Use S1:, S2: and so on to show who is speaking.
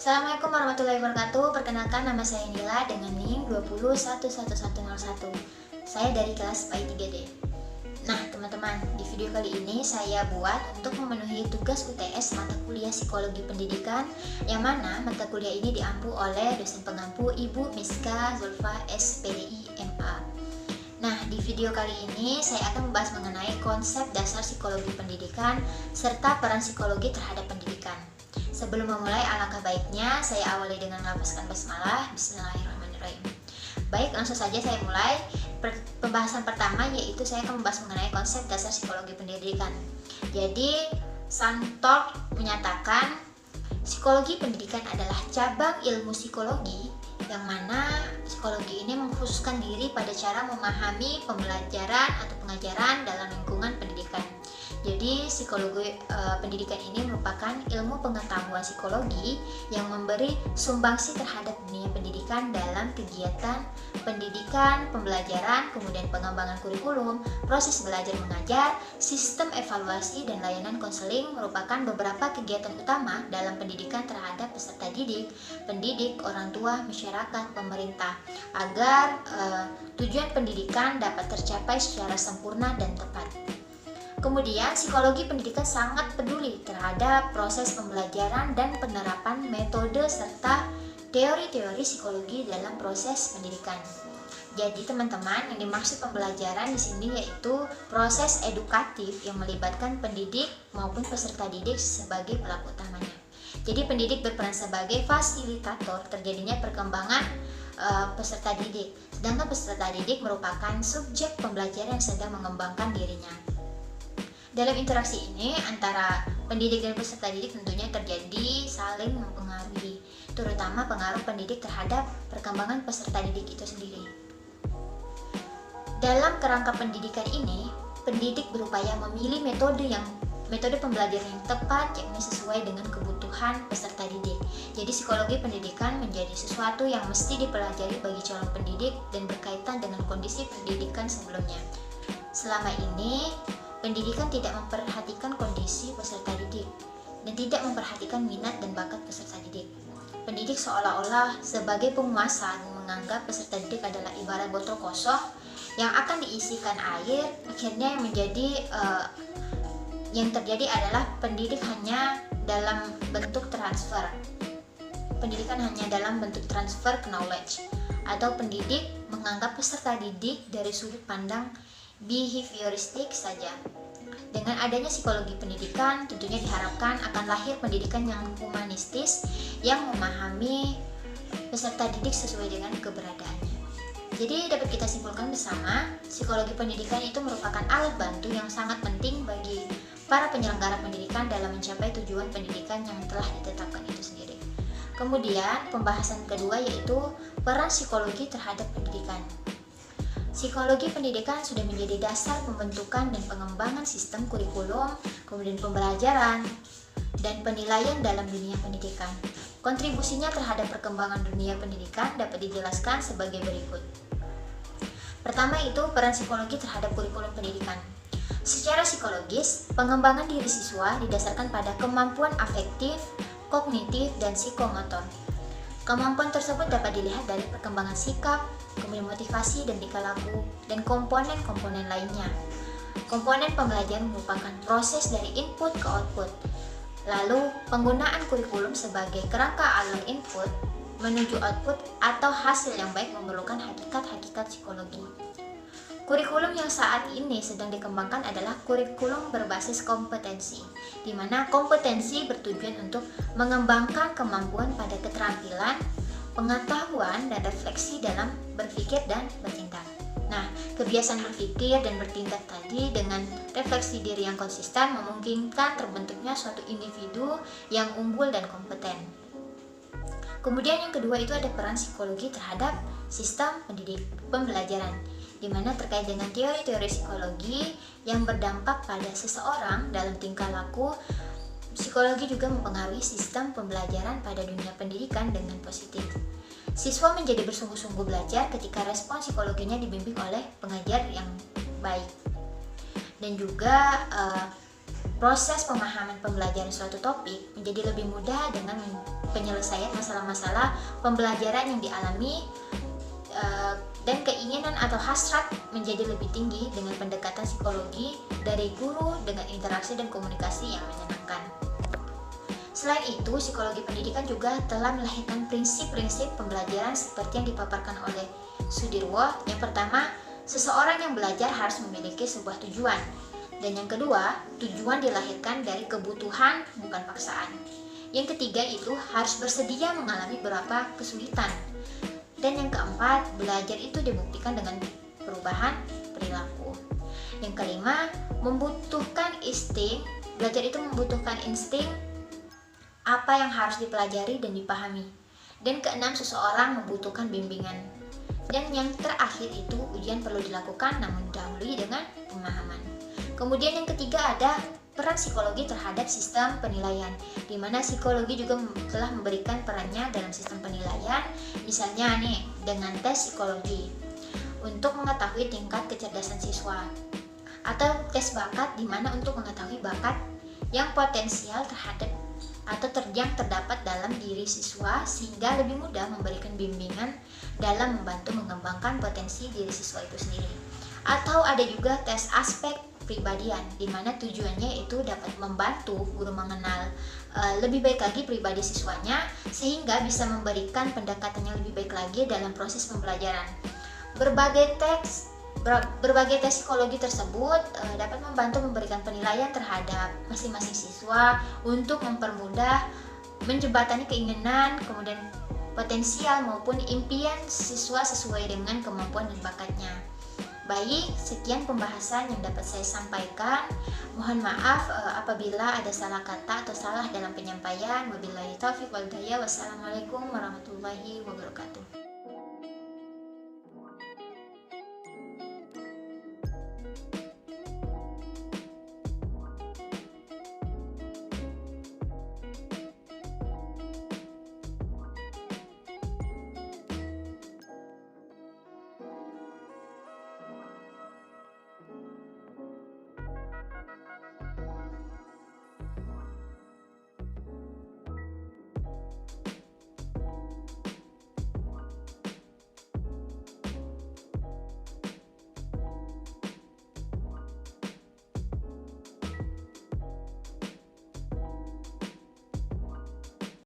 S1: Assalamualaikum warahmatullahi wabarakatuh. Perkenalkan, nama saya Nila dengan NIM 2011101. Saya dari kelas PAI 3D. Nah teman-teman, di video kali ini saya buat untuk memenuhi tugas UTS mata kuliah Psikologi Pendidikan, yang mana mata kuliah ini diampu oleh dosen pengampu Ibu Miska Zulfa SPDI MA. Nah, di video kali ini saya akan membahas mengenai konsep dasar psikologi pendidikan serta peran psikologi terhadap pendidikan. Sebelum memulai, alangkah baiknya saya awali dengan melafazkan basmalah. Bismillahirrahmanirrahim. Baik, langsung saja saya mulai. Pembahasan pertama yaitu saya akan membahas mengenai konsep dasar psikologi pendidikan. Jadi, Santork menyatakan psikologi pendidikan adalah cabang ilmu psikologi yang mana psikologi ini mengkhususkan diri pada cara memahami pembelajaran atau pengajaran dalam lingkungan pendidikan. Jadi psikologi pendidikan ini merupakan ilmu pengetahuan psikologi yang memberi sumbangsi terhadap dunia pendidikan dalam kegiatan pendidikan, pembelajaran, kemudian pengembangan kurikulum, proses belajar mengajar, sistem evaluasi, dan layanan konseling merupakan beberapa kegiatan utama dalam pendidikan terhadap peserta didik, pendidik, orang tua, masyarakat, pemerintah, agar tujuan pendidikan dapat tercapai secara sempurna dan tepat. Kemudian, psikologi pendidikan sangat peduli terhadap proses pembelajaran dan penerapan metode serta teori-teori psikologi dalam proses pendidikan. Jadi, teman-teman, yang dimaksud pembelajaran di sini yaitu proses edukatif yang melibatkan pendidik maupun peserta didik sebagai pelaku utamanya. Jadi, pendidik berperan sebagai fasilitator terjadinya perkembangan peserta didik, sedangkan peserta didik merupakan subjek pembelajaran yang sedang mengembangkan dirinya. Dalam interaksi ini antara pendidik dan peserta didik tentunya terjadi saling mempengaruhi, terutama pengaruh pendidik terhadap perkembangan peserta didik itu sendiri. Dalam kerangka pendidikan ini, pendidik berupaya memilih metode pembelajaran yang tepat, yakni sesuai dengan kebutuhan peserta didik. Jadi psikologi pendidikan menjadi sesuatu yang mesti dipelajari bagi calon pendidik dan berkaitan dengan kondisi pendidikan sebelumnya. Selama ini, pendidikan tidak memperhatikan kondisi peserta didik dan tidak memperhatikan minat dan bakat peserta didik. Pendidik seolah-olah sebagai penguasa menganggap peserta didik adalah ibarat botol kosong yang akan diisikan air. Akhirnya yang terjadi adalah pendidik hanya dalam bentuk transfer. Pendidikan hanya dalam bentuk transfer knowledge, atau pendidik menganggap peserta didik dari sudut pandang behavioristik saja. Dengan adanya psikologi pendidikan, tentunya diharapkan akan lahir pendidikan yang humanistis yang memahami peserta didik sesuai dengan keberadaannya. Jadi dapat kita simpulkan bersama, psikologi pendidikan itu merupakan alat bantu yang sangat penting bagi para penyelenggara pendidikan dalam mencapai tujuan pendidikan yang telah ditetapkan itu sendiri. Kemudian pembahasan kedua yaitu peran psikologi terhadap pendidikan. Psikologi pendidikan sudah menjadi dasar pembentukan dan pengembangan sistem kurikulum, kemudian pembelajaran, dan penilaian dalam dunia pendidikan. Kontribusinya terhadap perkembangan dunia pendidikan dapat dijelaskan sebagai berikut. Pertama itu peran psikologi terhadap kurikulum pendidikan. Secara psikologis, pengembangan diri siswa didasarkan pada kemampuan afektif, kognitif, dan psikomotor. Kemampuan tersebut dapat dilihat dari perkembangan sikap, kemudian motivasi dan tingkah laku, dan komponen-komponen lainnya. Komponen pembelajaran merupakan proses dari input ke output. Lalu, penggunaan kurikulum sebagai kerangka alur input menuju output atau hasil yang baik memerlukan hakikat-hakikat psikologi. Kurikulum yang saat ini sedang dikembangkan adalah kurikulum berbasis kompetensi, di mana kompetensi bertujuan untuk mengembangkan kemampuan pada keterampilan, pengetahuan, dan refleksi dalam berpikir dan bertindak. Nah, kebiasaan berpikir dan bertindak tadi dengan refleksi diri yang konsisten memungkinkan terbentuknya suatu individu yang unggul dan kompeten. Kemudian yang kedua itu ada peran psikologi terhadap sistem pembelajaran, di mana terkait dengan teori-teori psikologi yang berdampak pada seseorang dalam tingkah laku. Psikologi juga mempengaruhi sistem pembelajaran pada dunia pendidikan dengan positif. Siswa menjadi bersungguh-sungguh belajar ketika respon psikologinya dibimbing oleh pengajar yang baik. Dan juga proses pemahaman pembelajaran suatu topik menjadi lebih mudah dengan penyelesaian masalah-masalah pembelajaran yang dialami, dan keinginan atau hasrat menjadi lebih tinggi dengan pendekatan psikologi dari guru dengan interaksi dan komunikasi yang menyenangkan. Selain itu, psikologi pendidikan juga telah melahirkan prinsip-prinsip pembelajaran seperti yang dipaparkan oleh Sudirwo. Yang pertama, seseorang yang belajar harus memiliki sebuah tujuan. Dan yang kedua, tujuan dilahirkan dari kebutuhan, bukan paksaan. Yang ketiga itu harus bersedia mengalami beberapa kesulitan. Dan yang keempat, belajar itu dibuktikan dengan perubahan perilaku. Yang kelima, membutuhkan insting. Belajar itu membutuhkan insting apa yang harus dipelajari dan dipahami. Dan keenam, seseorang membutuhkan bimbingan. Dan yang terakhir itu, ujian perlu dilakukan namun didahului dengan pemahaman. Kemudian yang ketiga ada peran psikologi terhadap sistem penilaian, di mana psikologi juga telah memberikan perannya dalam sistem penilaian. Misalnya nih, dengan tes psikologi untuk mengetahui tingkat kecerdasan siswa, atau tes bakat di mana untuk mengetahui bakat yang potensial terhadap atau yang terdapat dalam diri siswa, sehingga lebih mudah memberikan bimbingan dalam membantu mengembangkan potensi diri siswa itu sendiri. Atau ada juga tes aspek kepribadian, di mana tujuannya itu dapat membantu guru mengenal lebih baik lagi pribadi siswanya, sehingga bisa memberikan pendekatan yang lebih baik lagi dalam proses pembelajaran. Berbagai tes psikologi tersebut dapat membantu memberikan penilaian terhadap masing-masing siswa untuk mempermudah menjembatani keinginan, kemudian potensial maupun impian siswa sesuai dengan kemampuan dan bakatnya. Baik, sekian pembahasan yang dapat saya sampaikan. Mohon maaf apabila ada salah kata atau salah dalam penyampaian. Wabillahi taufiq wal hidayah. Wassalamualaikum warahmatullahi wabarakatuh.